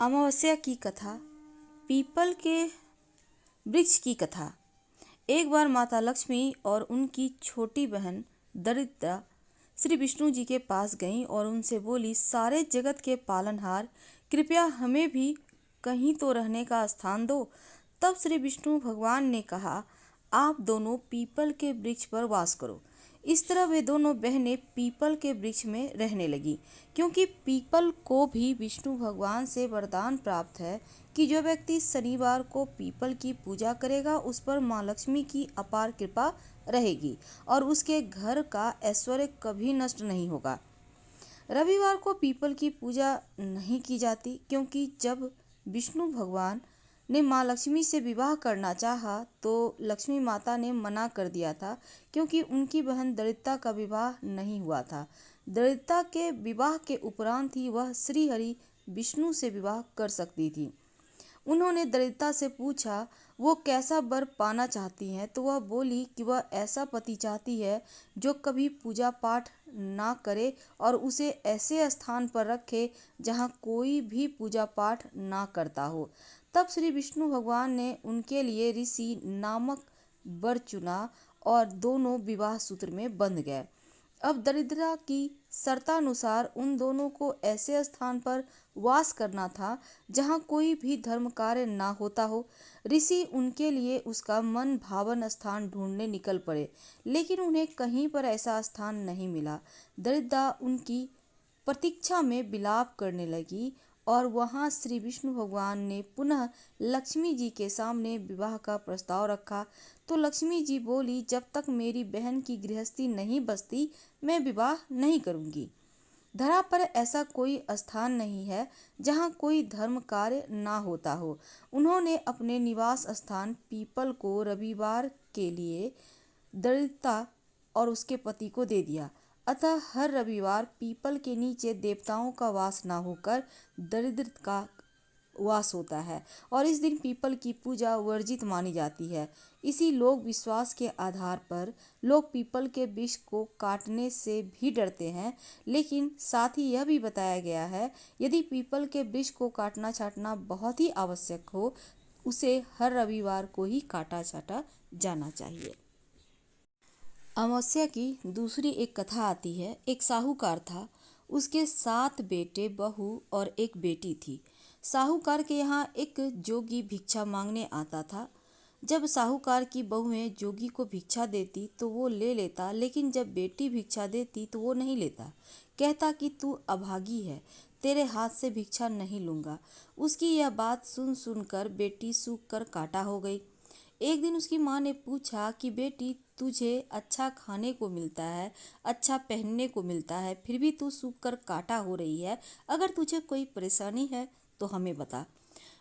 अमावस्या की कथा। पीपल के वृक्ष की कथा। एक बार माता लक्ष्मी और उनकी छोटी बहन दरिद्रा श्री विष्णु जी के पास गईं और उनसे बोली, सारे जगत के पालनहार, कृपया हमें भी कहीं तो रहने का स्थान दो। तब श्री विष्णु भगवान ने कहा, आप दोनों पीपल के वृक्ष पर वास करो। इस तरह वे दोनों बहनें पीपल के वृक्ष में रहने लगी, क्योंकि पीपल को भी विष्णु भगवान से वरदान प्राप्त है कि जो व्यक्ति शनिवार को पीपल की पूजा करेगा उस पर माँ लक्ष्मी की अपार कृपा रहेगी और उसके घर का ऐश्वर्य कभी नष्ट नहीं होगा। रविवार को पीपल की पूजा नहीं की जाती, क्योंकि जब विष्णु भगवान ने माँ लक्ष्मी से विवाह करना चाहा तो लक्ष्मी माता ने मना कर दिया था, क्योंकि उनकी बहन दरिद्रता का विवाह नहीं हुआ था। दरिद्रता के विवाह के उपरांत ही वह श्री हरि विष्णु से विवाह कर सकती थी। उन्होंने दरिद्रता से पूछा वो कैसा वर पाना चाहती हैं, तो वह बोली कि वह ऐसा पति चाहती है जो कभी पूजा पाठ ना करे और उसे ऐसे स्थान पर रखे जहाँ कोई भी पूजा पाठ ना करता हो। तब श्री विष्णु भगवान ने उनके लिए ऋषि नामक वर चुना और दोनों विवाह सूत्र में बंध गए। अब दरिद्रा की शर्तानुसार उन दोनों को ऐसे स्थान पर वास करना था जहाँ कोई भी धर्म कार्य ना होता हो। ऋषि उनके लिए उसका मन भावन स्थान ढूंढने निकल पड़े, लेकिन उन्हें कहीं पर ऐसा स्थान नहीं मिला। दरिद्रा उनकी प्रतीक्षा में विलाप करने लगी और वहाँ श्री विष्णु भगवान ने पुनः लक्ष्मी जी के सामने विवाह का प्रस्ताव रखा। तो लक्ष्मी जी बोली, जब तक मेरी बहन की गृहस्थी नहीं बसती मैं विवाह नहीं करूँगी। धरा पर ऐसा कोई स्थान नहीं है जहाँ कोई धर्म कार्य ना होता हो। उन्होंने अपने निवास स्थान पीपल को रविवार के लिए दरिद्रता और उसके पति को दे दिया। अतः हर रविवार पीपल के नीचे देवताओं का वास ना होकर दरिद्र का वास होता है और इस दिन पीपल की पूजा वर्जित मानी जाती है। इसी लोक विश्वास के आधार पर लोग पीपल के वृक्ष को काटने से भी डरते हैं, लेकिन साथ ही यह भी बताया गया है यदि पीपल के वृक्ष को काटना छाटना बहुत ही आवश्यक हो, उसे हर रविवार को ही काटा छाटा जाना चाहिए। अमावस्या की दूसरी एक कथा आती है। एक साहूकार था, उसके 7 बेटे, बहू और एक बेटी थी। साहूकार के यहाँ एक जोगी भिक्षा मांगने आता था। जब साहूकार की बहुएं जोगी को भिक्षा देती तो वो ले लेता, लेकिन जब बेटी भिक्षा देती तो वो नहीं लेता। कहता कि तू अभागी है, तेरे हाथ से भिक्षा नहीं लूँगा। उसकी यह बात सुन सुनकर बेटी सूख कर काटा हो गई। एक दिन उसकी माँ ने पूछा कि बेटी, तुझे अच्छा खाने को मिलता है, अच्छा पहनने को मिलता है, फिर भी तू सूख कर काटा हो रही है। अगर तुझे कोई परेशानी है तो हमें बता।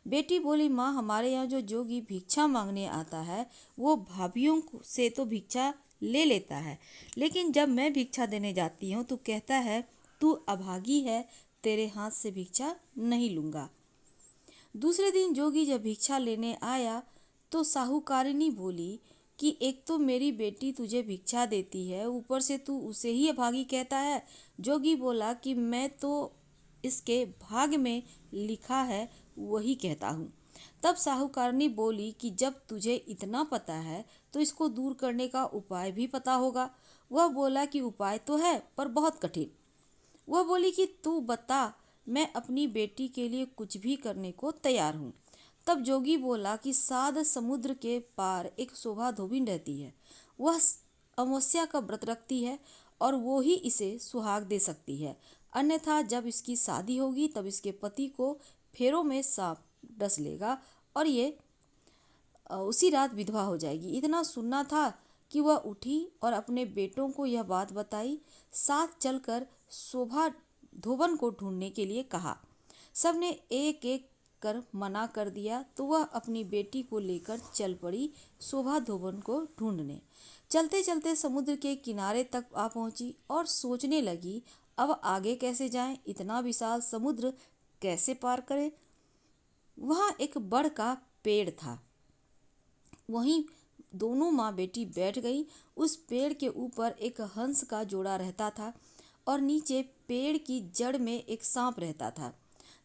बेटी बोली, माँ, हमारे यहाँ जो जोगी भिक्षा मांगने आता है वो भाभीियों से तो भिक्षा ले लेता है, लेकिन जब मैं भिक्षा देने जाती हूँ तो कहता है तू अभागी है, तेरे हाथ से भिक्षा नहीं लूँगा। दूसरे दिन जोगी जब भिक्षा लेने आया तो साहूकारिनी बोली कि एक तो मेरी बेटी तुझे भिक्षा देती है, ऊपर से तू उसे ही अभागी कहता है। जोगी बोला कि मैं तो इसके भाग्य में लिखा है वही कहता हूँ। तब साहूकारनी बोली कि जब तुझे इतना पता है तो इसको दूर करने का उपाय भी पता होगा। वह बोला कि उपाय तो है पर बहुत कठिन। वह बोली कि तू बता, मैं अपनी बेटी के लिए कुछ भी करने को तैयार हूँ। तब जोगी बोला कि 7 समुद्र के पार एक शोभा धोबिन रहती है, वह अमावस्या का व्रत रखती है और वो ही इसे सुहाग दे सकती है, अन्यथा जब इसकी शादी होगी तब इसके पति को फेरों में सांप डस लेगा और ये उसी रात विधवा हो जाएगी। इतना सुनना था कि वह उठी और अपने बेटों को यह बात बताई। साथ चलकर शोभा धोबन को ढूंढने के लिए कहा। सबने एक एक कर मना कर दिया तो वह अपनी बेटी को लेकर चल पड़ी शोभा धोबन को ढूंढने। चलते चलते समुद्र के किनारे तक आ पहुंची और सोचने लगी अब आगे कैसे जाएं, इतना विशाल समुद्र कैसे पार करें। वहाँ एक बड़ का पेड़ था, वहीं दोनों माँ बेटी बैठ गई। उस पेड़ के ऊपर एक हंस का जोड़ा रहता था और नीचे पेड़ की जड़ में एक सांप रहता था।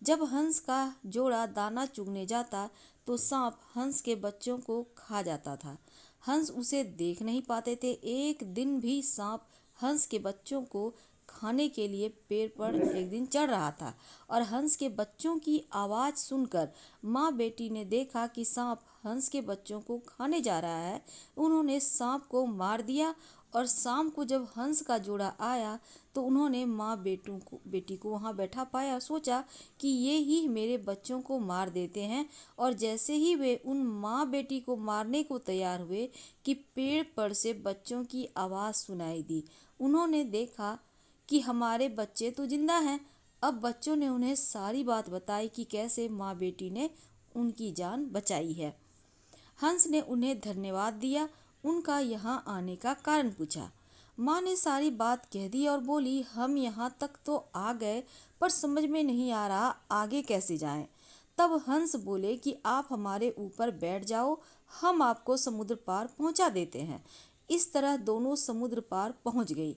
जब हंस का जोड़ा दाना चुगने जाता तो सांप हंस के बच्चों को खा जाता था। हंस उसे देख नहीं पाते थे। एक दिन भी सांप हंस के बच्चों को खाने के लिए पेड़ पर एक दिन चढ़ रहा था और हंस के बच्चों की आवाज़ सुनकर माँ बेटी ने देखा कि सांप हंस के बच्चों को खाने जा रहा है। उन्होंने सांप को मार दिया और शाम को जब हंस का जोड़ा आया तो उन्होंने माँ बेटी को वहाँ बैठा पाया। सोचा कि ये ही मेरे बच्चों को मार देते हैं और जैसे ही वे उन माँ बेटी को मारने को तैयार हुए कि पेड़ पर से बच्चों की आवाज़ सुनाई दी। उन्होंने देखा कि हमारे बच्चे तो जिंदा हैं। अब बच्चों ने उन्हें सारी बात बताई कि कैसे माँ बेटी ने उनकी जान बचाई है। हंस ने उन्हें धन्यवाद दिया, उनका यहाँ आने का कारण पूछा। माँ ने सारी बात कह दी और बोली, हम यहाँ तक तो आ गए पर समझ में नहीं आ रहा आगे कैसे जाएं। तब हंस बोले कि आप हमारे ऊपर बैठ जाओ, हम आपको समुद्र पार पहुँचा देते हैं। इस तरह दोनों समुद्र पार पहुँच गई।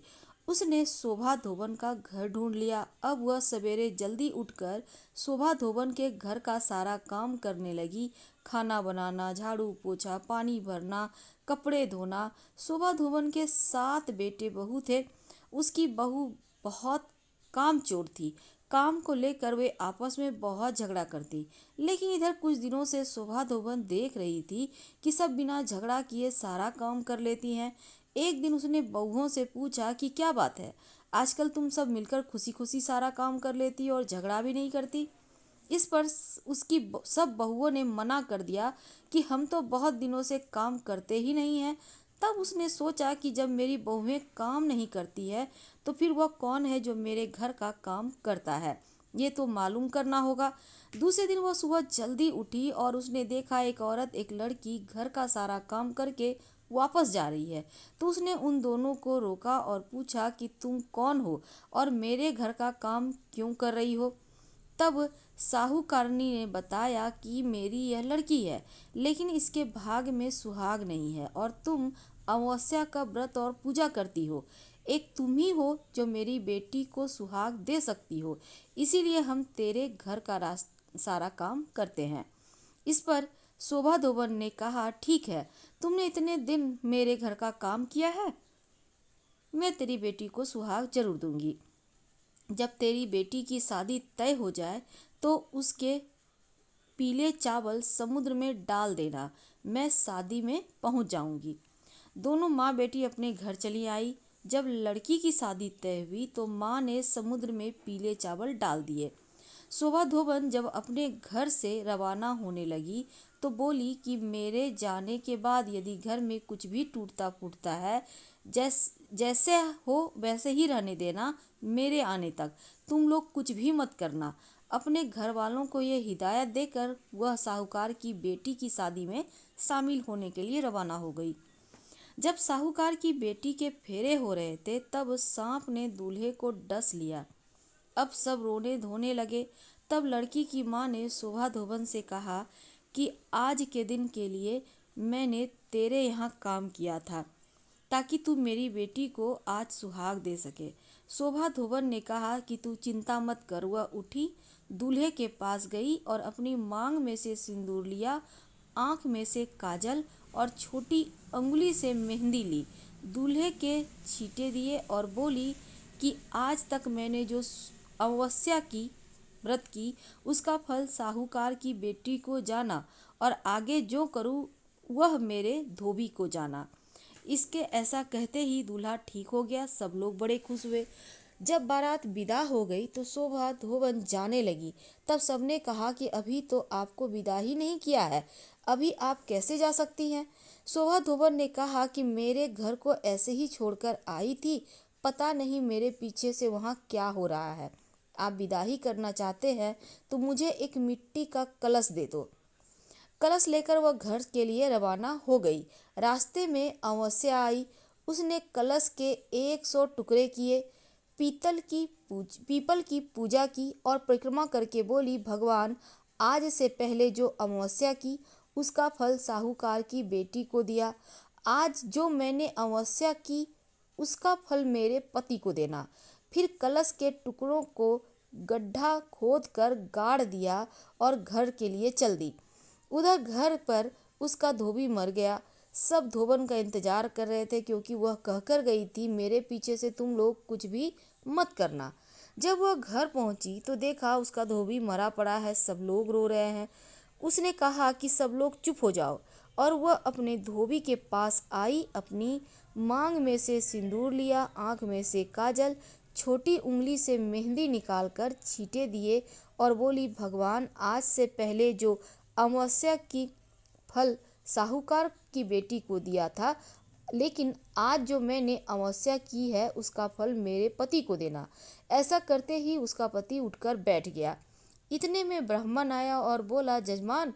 उसने शोभा धोबन का घर ढूंढ लिया। अब वह सवेरे जल्दी उठकर शोभा धोबन के घर का सारा काम करने लगी। खाना बनाना, झाड़ू पोछा, पानी भरना, कपड़े धोना। शोभा धोबन के 7 बेटे बहू थे। उसकी बहू बहुत कामचोर थी। काम को लेकर वे आपस में बहुत झगड़ा करती। लेकिन इधर कुछ दिनों से शोभा धोबन देख रही थी कि सब बिना झगड़ा किए सारा काम कर लेती हैं। एक दिन उसने बहुओं से पूछा कि क्या बात है, आजकल तुम सब मिलकर खुशी खुशी सारा काम कर लेती और झगड़ा भी नहीं करती। इस पर उसकी सब बहुओं ने मना कर दिया कि हम तो बहुत दिनों से काम करते ही नहीं हैं। तब उसने सोचा कि जब मेरी बहुएं काम नहीं करती है तो फिर वह कौन है जो मेरे घर का काम करता है, ये तो मालूम करना होगा। दूसरे दिन वह सुबह जल्दी उठी और उसने देखा एक औरत एक लड़की घर का सारा काम करके वापस जा रही है। तो उसने उन दोनों को रोका और पूछा कि तुम कौन हो और मेरे घर का काम क्यों कर रही हो। तब साहूकारनी ने बताया कि मेरी यह लड़की है, लेकिन इसके भाग में सुहाग नहीं है और तुम अमावस्या का व्रत और पूजा करती हो। एक तुम ही हो जो मेरी बेटी को सुहाग दे सकती हो, इसीलिए हम तेरे घर का सारा काम करते हैं। इस पर शोभा धोबन ने कहा, ठीक है, तुमने इतने दिन मेरे घर का काम किया है, मैं तेरी बेटी को सुहाग जरूर दूंगी। जब तेरी बेटी की शादी तय हो जाए तो उसके पीले चावल समुद्र में डाल देना, मैं शादी में पहुंच जाऊंगी। दोनों माँ बेटी अपने घर चली आई। जब लड़की की शादी तय हुई तो माँ ने समुद्र में पीले चावल डाल दिए। शोभा धोबन जब अपने घर से रवाना होने लगी तो बोली कि मेरे जाने के बाद यदि घर में कुछ भी टूटता फूटता है, जैसे हो वैसे ही रहने देना, मेरे आने तक तुम लोग कुछ भी मत करना। अपने घर वालों को ये हिदायत देकर वह साहूकार की बेटी की शादी में शामिल होने के लिए रवाना हो गई। जब साहूकार की बेटी के फेरे हो रहे थे तब सांप ने दूल्हे को डस लिया। अब सब रोने धोने लगे। तब लड़की की माँ ने शोभा धोबन से कहा कि आज के दिन के लिए मैंने तेरे यहाँ काम किया था ताकि तू मेरी बेटी को आज सुहाग दे सके। शोभा धोबन ने कहा कि तू चिंता मत कर। वह उठी, दूल्हे के पास गई और अपनी मांग में से सिंदूर लिया, आँख में से काजल और छोटी अंगुली से मेहंदी ली, दूल्हे के छींटे दिए और बोली कि आज तक मैंने जो अमावस्या की व्रत की उसका फल साहूकार की बेटी को जाना और आगे जो करूँ वह मेरे धोबी को जाना। इसके ऐसा कहते ही दूल्हा ठीक हो गया। सब लोग बड़े खुश हुए। जब बारात विदा हो गई तो शोभा धोबन जाने लगी। तब सबने कहा कि अभी तो आपको विदा ही नहीं किया है, अभी आप कैसे जा सकती हैं। शोभा धोबन ने कहा कि मेरे घर को ऐसे ही छोड़कर आई थी, पता नहीं मेरे पीछे से वहाँ क्या हो रहा है। आप विदा ही करना चाहते हैं तो मुझे एक मिट्टी का कलश दे दो। कलश लेकर वह घर के लिए रवाना हो गई। रास्ते में अमावस्या आई। उसने कलश के 100 टुकड़े किए, पीपल की पूजा की और परिक्रमा करके बोली, भगवान, आज से पहले जो अमावस्या की उसका फल साहूकार की बेटी को दिया, आज जो मैंने अमावस्या की उसका फल मेरे पति को देना। फिर कलश के टुकड़ों को गड्ढा खोदकर गाड़ दिया और घर के लिए चल दी। उधर घर पर उसका धोबी मर गया। सब धोबन का इंतजार कर रहे थे क्योंकि वह कहकर गई थी, मेरे पीछे से तुम लोग कुछ भी मत करना। जब वह घर पहुंची तो देखा उसका धोबी मरा पड़ा है, सब लोग रो रहे हैं। उसने कहा कि सब लोग चुप हो जाओ और वह अपने धोबी के पास आई, अपनी मांग में से सिंदूर लिया, आंख में से काजल, छोटी उंगली से मेहंदी निकालकर छींटे दिए और बोली, भगवान, आज से पहले जो अमावस्या की फल साहूकार की बेटी को दिया था, लेकिन आज जो मैंने अमावस्या की है उसका फल मेरे पति को देना। ऐसा करते ही उसका पति उठकर बैठ गया। इतने में ब्राह्मण आया और बोला, जजमान,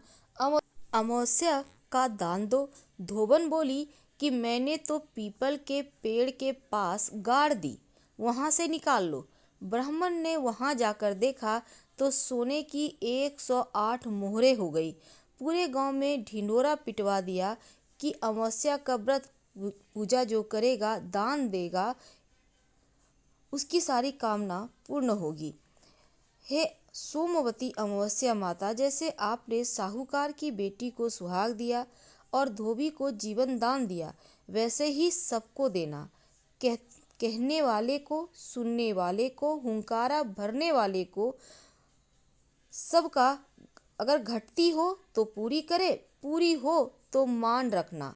अमावस्या का दान दो। धोबन बोली कि मैंने तो पीपल के पेड़ के पास गाड़ दी, वहां से निकाल लो। ब्राह्मण ने वहां जाकर देखा तो सोने की 108 मोहरे हो गई। पूरे गांव में ढिंढोरा पिटवा दिया कि अमावस्या का व्रत पूजा जो करेगा, दान देगा, उसकी सारी कामना पूर्ण होगी। हे सोमवती अमावस्या माता, जैसे आपने साहूकार की बेटी को सुहाग दिया और धोबी को जीवन दान दिया, वैसे ही सबको देना। कहने वाले को, सुनने वाले को, हुंकारा भरने वाले को, सबका अगर घटती हो तो पूरी करे, पूरी हो तो मान रखना।